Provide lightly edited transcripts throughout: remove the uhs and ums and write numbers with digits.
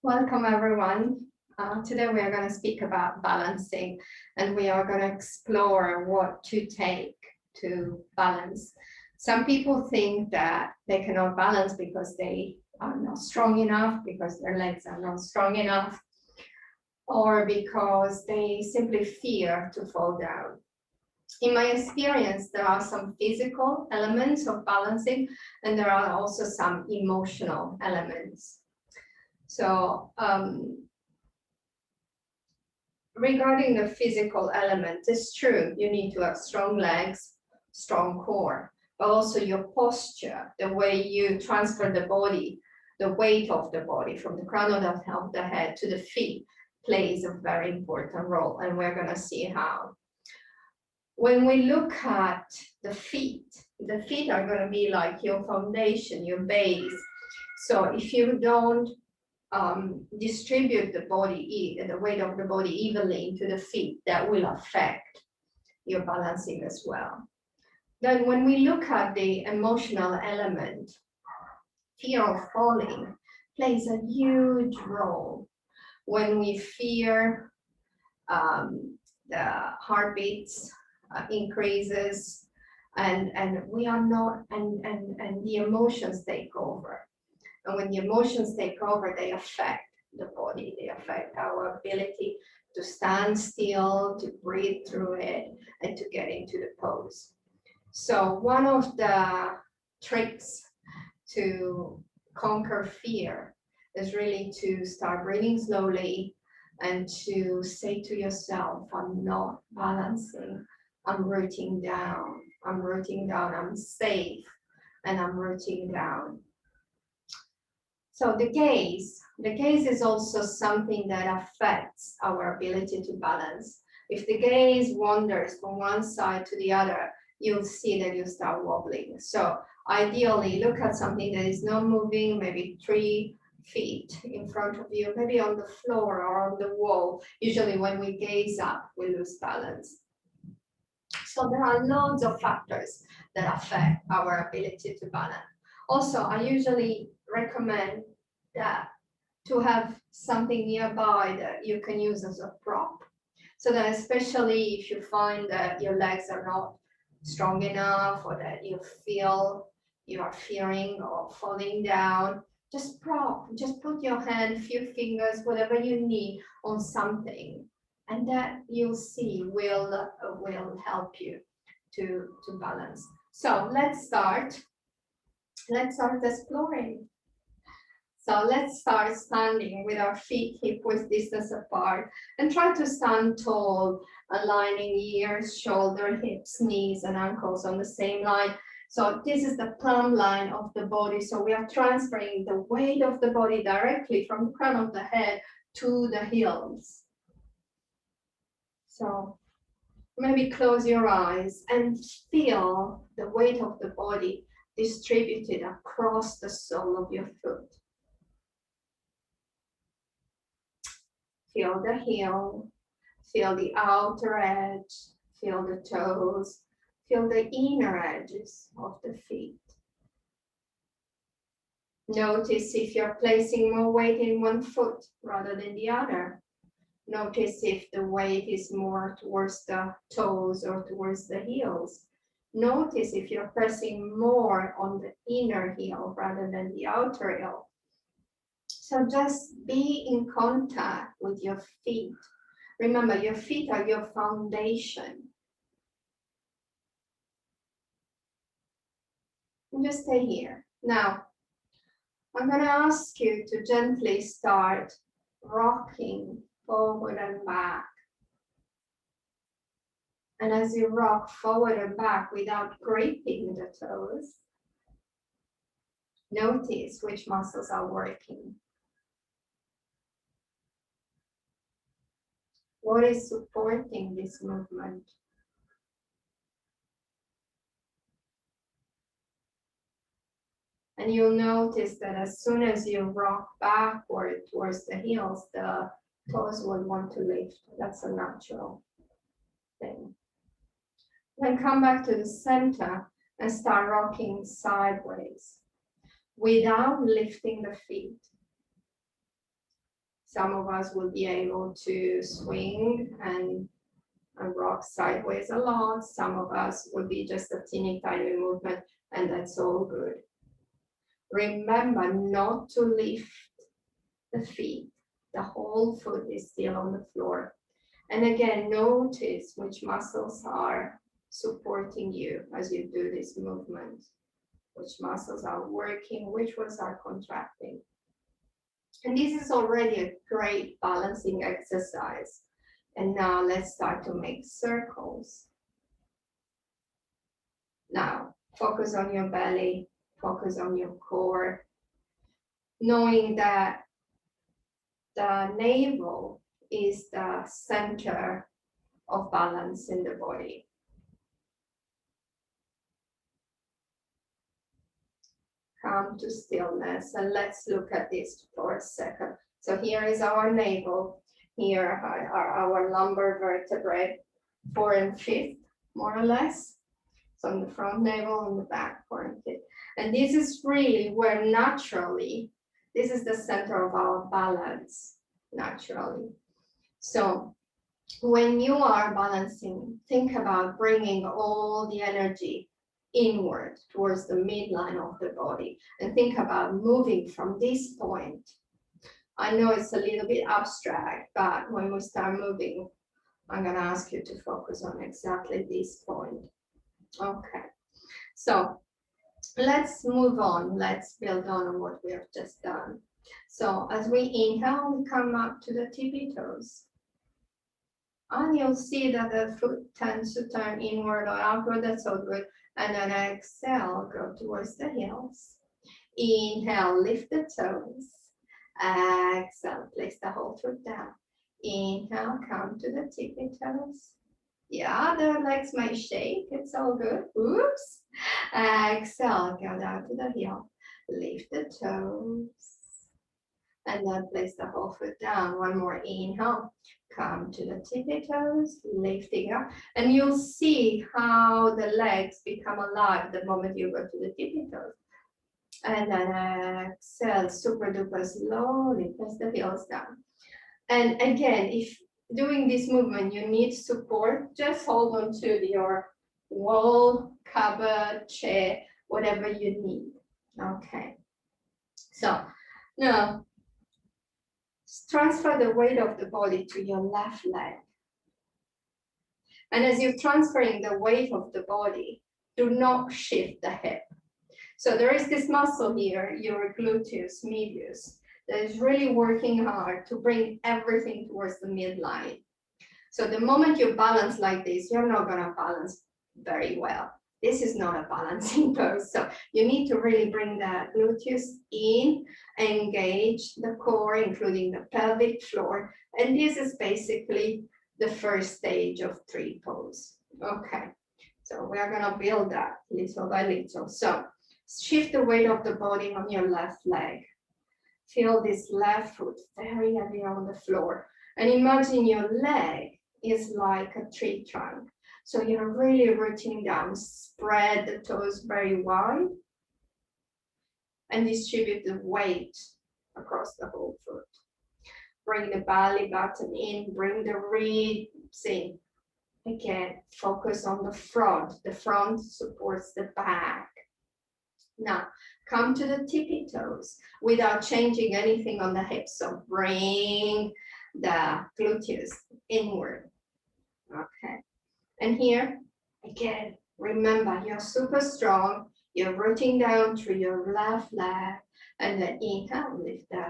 Welcome everyone. Today we are going to speak about balancing, and we are going to explore what to take to balance. Some people think that they cannot balance because they are not strong enough, because their legs are not strong enough, or because they simply fear to fall down. In my experience, there are some physical elements of balancing, and there are also some emotional elements. So regarding the physical element, it's true, you need to have strong legs, strong core, but also your posture, the way you transfer the body, the weight of the body from the crown of the head to the feet plays a very important role, and we're going to see how. When we look at the feet are going to be like your foundation, your base. So if you don't distribute the weight of the body evenly into the feet, that will affect your balancing as well. Then when we look at the emotional element, fear of falling plays a huge role. When we fear, the heartbeats increases, and we are not, and the emotions take over. And when the emotions take over, they affect the body, they affect our ability to stand still, to breathe through it, and to get into the pose. So one of the tricks to conquer fear is really to start breathing slowly and to say to yourself, I'm not balancing, I'm rooting down, I'm safe, and I'm rooting down. So the gaze is also something that affects our ability to balance. If the gaze wanders from one side to the other, you'll see that you start wobbling. So ideally, look at something that is not moving, maybe 3 feet in front of you, maybe on the floor or on the wall. Usually when we gaze up, we lose balance. So there are loads of factors that affect our ability to balance. Also, I usually recommend that to have something nearby that you can use as a prop. So that especially if you find that your legs are not strong enough, or that you feel you are fearing of falling down, just put your hand, few fingers, whatever you need on something, and that you'll see will help you to balance. So let's start exploring. So let's start standing with our feet hip width distance apart, and try to stand tall, aligning ears, shoulder, hips, knees, and ankles on the same line. So this is the plumb line of the body. So we are transferring the weight of the body directly from the crown of the head to the heels. So maybe close your eyes and feel the weight of the body distributed across the sole of your foot. Feel the heel, feel the outer edge, feel the toes, feel the inner edges of the feet. Notice if you're placing more weight in one foot rather than the other. Notice if the weight is more towards the toes or towards the heels. Notice if you're pressing more on the inner heel rather than the outer heel. So just be in contact with your feet. Remember, your feet are your foundation. And just stay here. Now, I'm going to ask you to gently start rocking forward and back. And as you rock forward and back without gripping the toes, notice which muscles are working. What is supporting this movement? And you'll notice that as soon as you rock backward towards the heels, the toes will want to lift. That's a natural thing. Then come back to the center and start rocking sideways without lifting the feet. Some of us will be able to swing and rock sideways a lot. Some of us will be just a teeny tiny movement, and that's all good. Remember not to lift the feet. The whole foot is still on the floor. And again, notice which muscles are supporting you as you do this movement. Which muscles are working, which ones are contracting. And this is already a great balancing exercise. And now let's start to make circles. Now, focus on your belly, focus on your core, knowing that the navel is the center of balance in the body. Come to stillness, and let's look at this for a second. So here is our navel. Here are our lumbar vertebrae, 4 and 5th, more or less. So on the front navel and the back 4 and 5th. And this is really where naturally, this is the center of our balance, naturally. So when you are balancing, think about bringing all the energy inward towards the midline of the body, and think about moving from this point. I know it's a little bit abstract, but when we start moving, I'm going to ask you to focus on exactly this point. Okay, so let's move on. Let's build on what we have just done. So as we inhale, we come up to the tippy toes. And you'll see that the foot tends to turn inward or outward. That's all good. And then exhale, go towards the heels. Inhale, lift the toes. Exhale, place the whole foot down. Inhale, come to the tippy toes. Yeah, the legs may shake. It's all good. Oops. Exhale, go down to the heel. Lift the toes. And then place the whole foot down. One more inhale. Come to the tippy toes, lifting up. And you'll see how the legs become alive the moment you go to the tippy toes. And then exhale, super duper slowly, place the heels down. And again, if doing this movement, you need support, just hold on to your wall, cupboard, chair, whatever you need. Okay. So now, transfer the weight of the body to your left leg. And as you're transferring the weight of the body, do not shift the hip. So there is this muscle here, your gluteus medius, that is really working hard to bring everything towards the midline. So the moment you balance like this, you're not going to balance very well. This is not a balancing pose. So you need to really bring that gluteus in, engage the core, including the pelvic floor. And this is basically the first stage of tree pose. Okay, so we're going to build that little by little. So shift the weight of the body on your left leg. Feel this left foot very heavy on the floor. And imagine your leg is like a tree trunk. So you're really rooting down, spread the toes very wide and distribute the weight across the whole foot. Bring the belly button in, bring the ribs in. Again, focus on the front. The front supports the back. Now, come to the tippy toes without changing anything on the hips. So bring the gluteus inward. Okay. And here, again, remember, you're super strong. You're rooting down through your left leg. And then inhale, lift the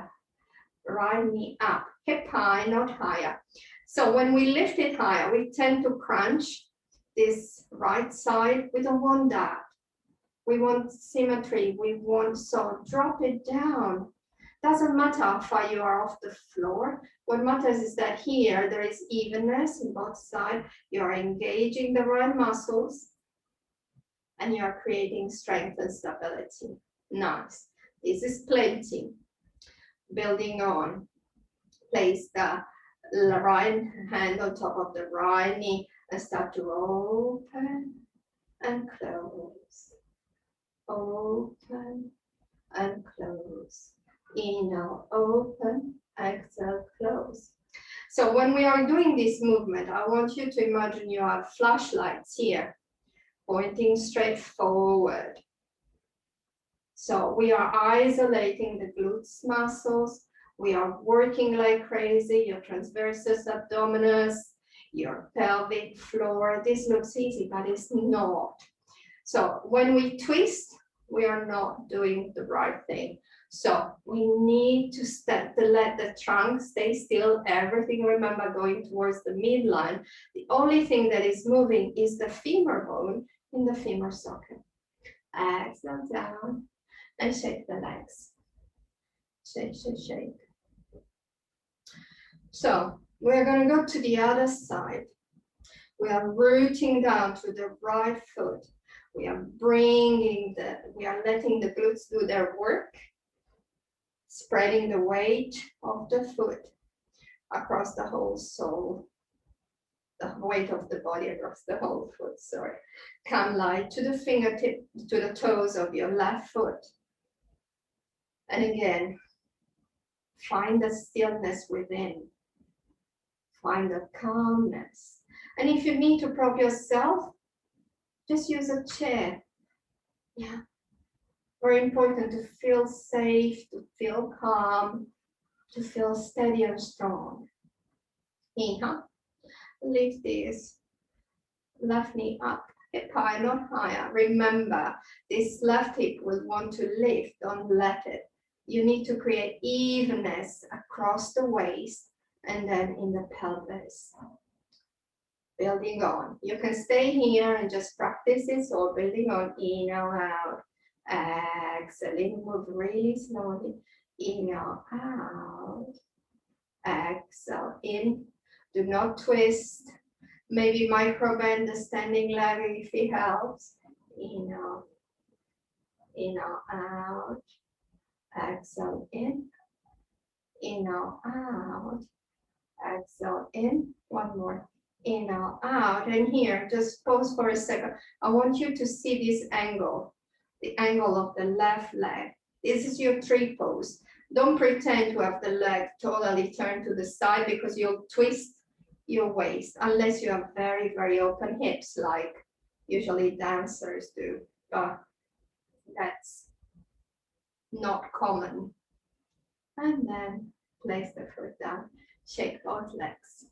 right knee up. Hip high, not higher. So when we lift it higher, we tend to crunch this right side. We don't want that. We want symmetry. We want, so drop it down. Doesn't matter how far you are off the floor. What matters is that here there is evenness in both sides. You're engaging the right muscles and you're creating strength and stability. Nice. This is plenty. Building on. Place the right hand on top of the right knee and start to open and close. Open and close. Inhale, open, exhale, close. So when we are doing this movement, I want you to imagine you have flashlights here, pointing straight forward. So we are isolating the glutes muscles. We are working like crazy, your transversus abdominis, your pelvic floor. This looks easy, but it's not. So when we twist, we are not doing the right thing. So we need to let the trunk stay still. Everything, remember, going towards the midline. The only thing that is moving is the femur bone in the femur socket. Exhale down and shake the legs. Shake, shake, shake. So we're going to go to the other side. We are rooting down to the right foot. We are letting the glutes do their work, spreading the weight of the foot across the whole sole, the weight of the body across the whole foot, sorry. Come light to the fingertip, to the toes of your left foot. And again, find the stillness within. Find the calmness. And if you need to prop yourself, just use a chair. Yeah. Very important to feel safe, to feel calm, to feel steady and strong. Inhale. Lift this left knee up, hip high, not higher. Remember, this left hip will want to lift, don't let it. You need to create evenness across the waist and then in the pelvis. Building on. You can stay here and just practice this, or building on, inhale out. Exhaling, move really slowly. Inhale out. Exhale in. Do not twist. Maybe micro bend the standing leg if it helps. Inhale. Inhale out. Exhale in. Inhale out. Exhale in. One more. Inhale out. And here, just pause for a second. I want you to see this angle, the angle of the left leg. This is your tree pose. Don't pretend to have the leg totally turned to the side, because you'll twist your waist unless you have very, very open hips like usually dancers do. But that's not common. And then place the foot down. Shake both legs.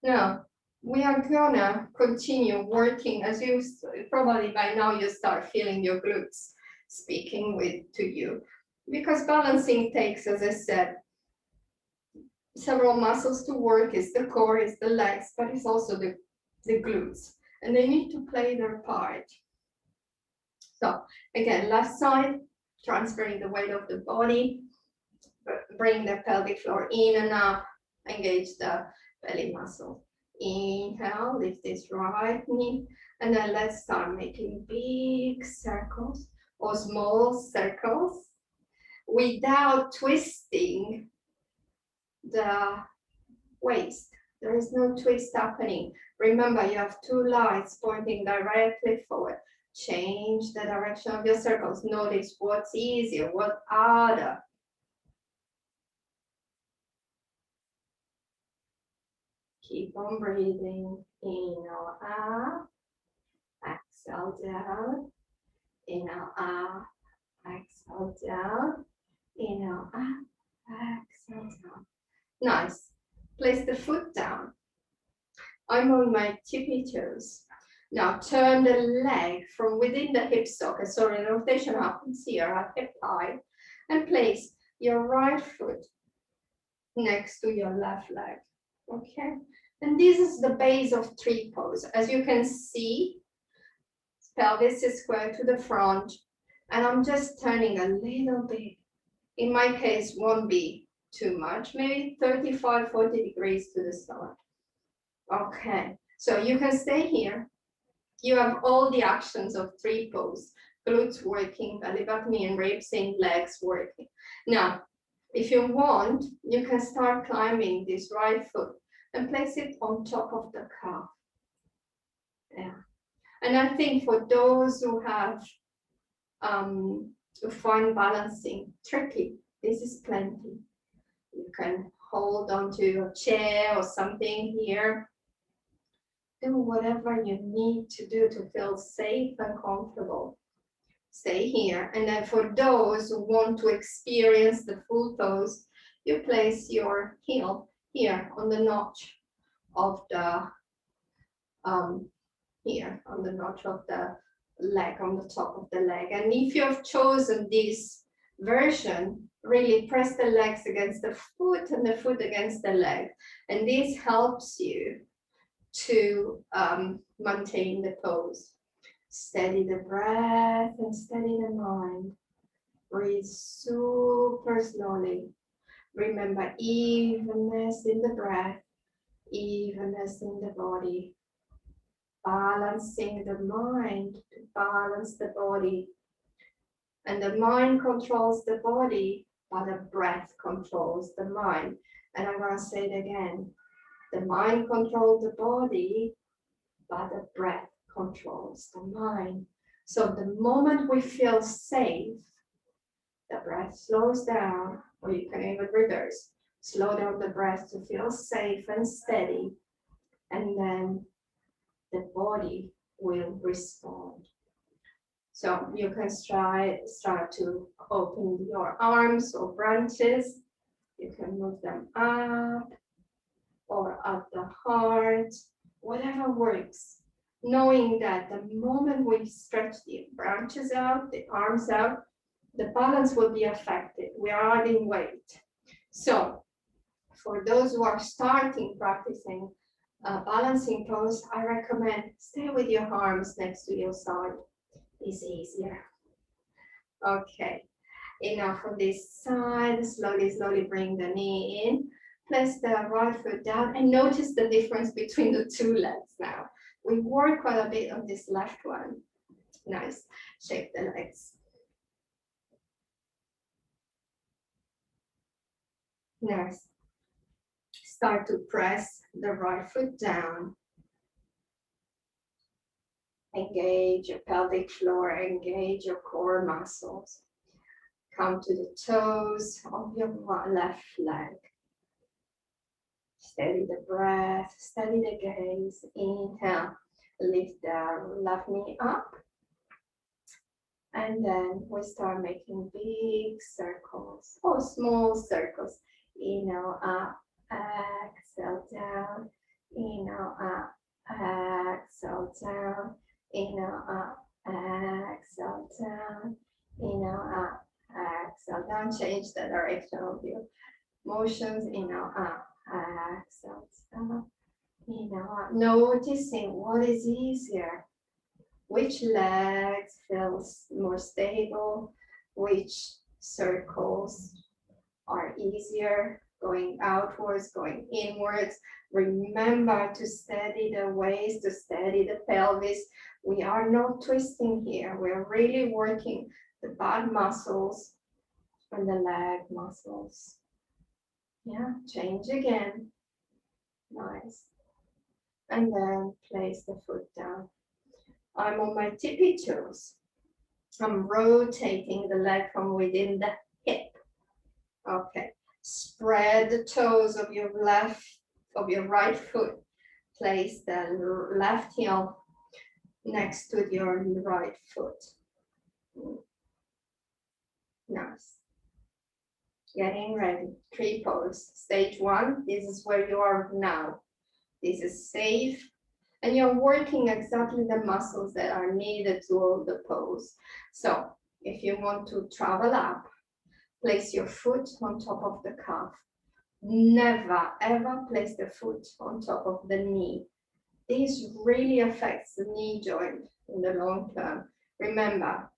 Now, we are gonna continue working, as you probably by now you start feeling your glutes speaking to you, because balancing takes, as I said, several muscles to work. It's the core, it's the legs, but it's also the glutes, and they need to play their part. So again, left side, transferring the weight of the body, bring the pelvic floor in and up, engage the belly muscle. Inhale, lift this right knee, and then let's start making big circles or small circles without twisting the waist. There is no twist happening. Remember, you have two lights pointing directly forward. Change the direction of your circles. Notice what's easier, what harder. Keep on breathing. Inhale up, exhale down. Inhale up, exhale down. Inhale up, exhale down. Nice. Place the foot down. I'm on my tippy toes. Now turn the leg from within the hip socket. So the rotation happens here at hip high, and place your right foot next to your left leg. Okay. And this is the base of tree pose. As you can see, pelvis is square to the front, and I'm just turning a little bit. In my case, won't be too much, maybe 35, 40 degrees to the stomach. Okay, so you can stay here. You have all the actions of tree pose, glutes working, belly button and ribs and legs working. Now, if you want, you can start climbing this right foot and place it on top of the calf. Yeah. And I think for those who have who find balancing tricky, this is plenty. You can hold onto a chair or something here. Do whatever you need to do to feel safe and comfortable. Stay here. And then for those who want to experience the full pose, you place your heel here on the notch of the here on the notch of the leg, on the top of the leg. And if you have chosen this version, really press the legs against the foot and the foot against the leg. And this helps you to maintain the pose. Steady the breath and steady the mind. Breathe super slowly. Remember evenness in the breath, evenness in the body. Balancing the mind to balance the body. And the mind controls the body, but the breath controls the mind. And I'm going to say it again. The mind controls the body, but the breath controls the mind. So the moment we feel safe, the breath slows down, or you can even reverse. Slow down the breath to feel safe and steady. And then the body will respond. So you can start to open your arms or branches. You can move them up or at the heart, whatever works. Knowing that the moment we stretch the branches out, the arms out, the balance will be affected. We are adding weight. So for those who are starting practicing balancing pose, I recommend stay with your arms next to your side. It's easier. Okay, enough on this side. Slowly bring the knee in. Place the right foot down and notice the difference between the two legs now. We work quite a bit on this left one. Nice. Shape the legs. Nice. Start to press the right foot down. Engage your pelvic floor, engage your core muscles. Come to the toes of your left leg. Steady the breath, steady the gaze. Inhale, lift the left knee up. And then we start making big circles or small circles. Inhale up, exhale down. Inhale up, exhale down. Inhale up, exhale down. Inhale up, exhale down. Change the direction of your motions. Inhale up, exhale down. Inhale up. Noticing what is easier. Which legs feels more stable? Which circles are easier? Going outwards, going inwards. Remember to steady the waist, to steady the pelvis. We are not twisting here. We're really working the butt muscles and the leg muscles. Yeah, change again. Nice. And then place the foot down. I'm on my tippy toes. I'm rotating the leg from within the hip. Okay. Spread the toes of your right foot. Place the left heel next to your right foot. Nice. Getting ready. Tree pose. Stage 1. This is where you are now. This is safe. And you're working exactly the muscles that are needed to hold the pose. So if you want to travel up, place your foot on top of the calf. Never, ever place the foot on top of the knee. This really affects the knee joint in the long term. Remember,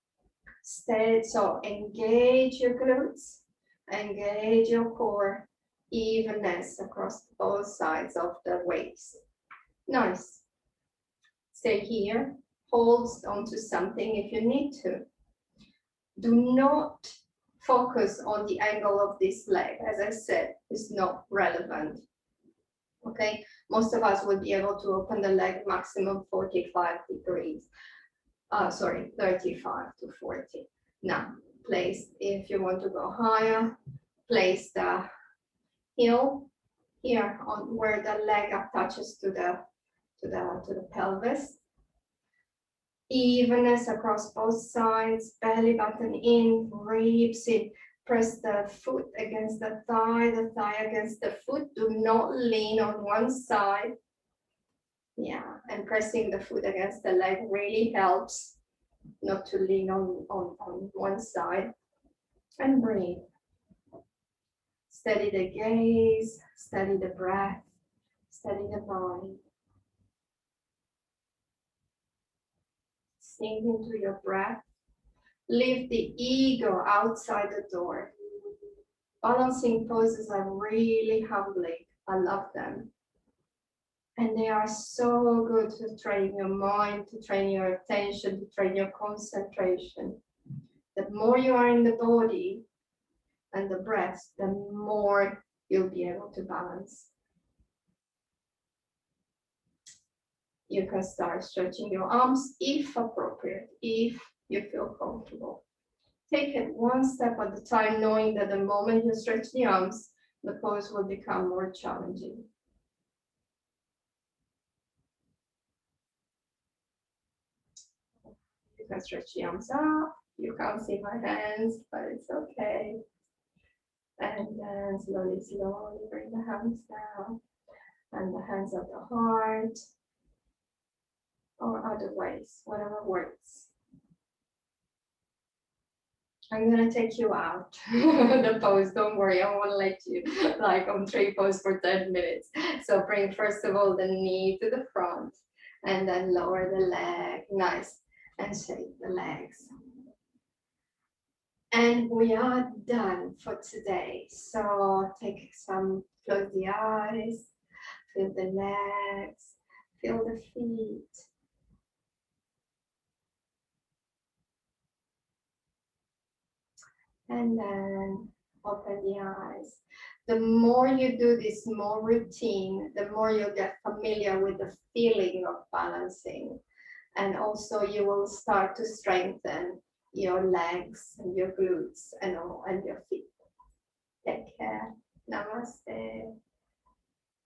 so engage your glutes, engage your core, evenness across both sides of the waist. Nice. Stay here, hold onto something if you need to. Do not focus on the angle of this leg. As I said, it's not relevant. Okay, most of us will be able to open the leg maximum 45 degrees. 35 to 40. Now, place, if you want to go higher, place the heel here on where the leg attaches to the pelvis. Evenness across both sides, belly button in, ribs in. Press the foot against the thigh against the foot. Do not lean on one side. Yeah, and pressing the foot against the leg really helps not to lean on one side. And breathe. Steady the gaze, steady the breath, steady the body. Sink into your breath. Leave the ego outside the door. Balancing poses are really humbling. I love them. And they are so good to train your mind, to train your attention, to train your concentration. The more you are in the body and the breath, the more you'll be able to balance. You can start stretching your arms if appropriate, if you feel comfortable. Take it one step at a time, knowing that the moment you stretch the arms, the pose will become more challenging. You can stretch the arms up. You can't see my hands, but it's okay. And then slowly, slowly bring the hands down and the hands at the heart or other ways, whatever works. I'm gonna take you out the pose. Don't worry, I won't let you like on tree pose for 10 minutes. So bring first of all the knee to the front and then lower the leg. Nice. And shake the legs. And we are done for today. So close the eyes, feel the legs, feel the feet. And then open the eyes. The more you do this more routine, the more you get familiar with the feeling of balancing. And also you will start to strengthen your legs and your glutes and your feet. Take care. Namaste.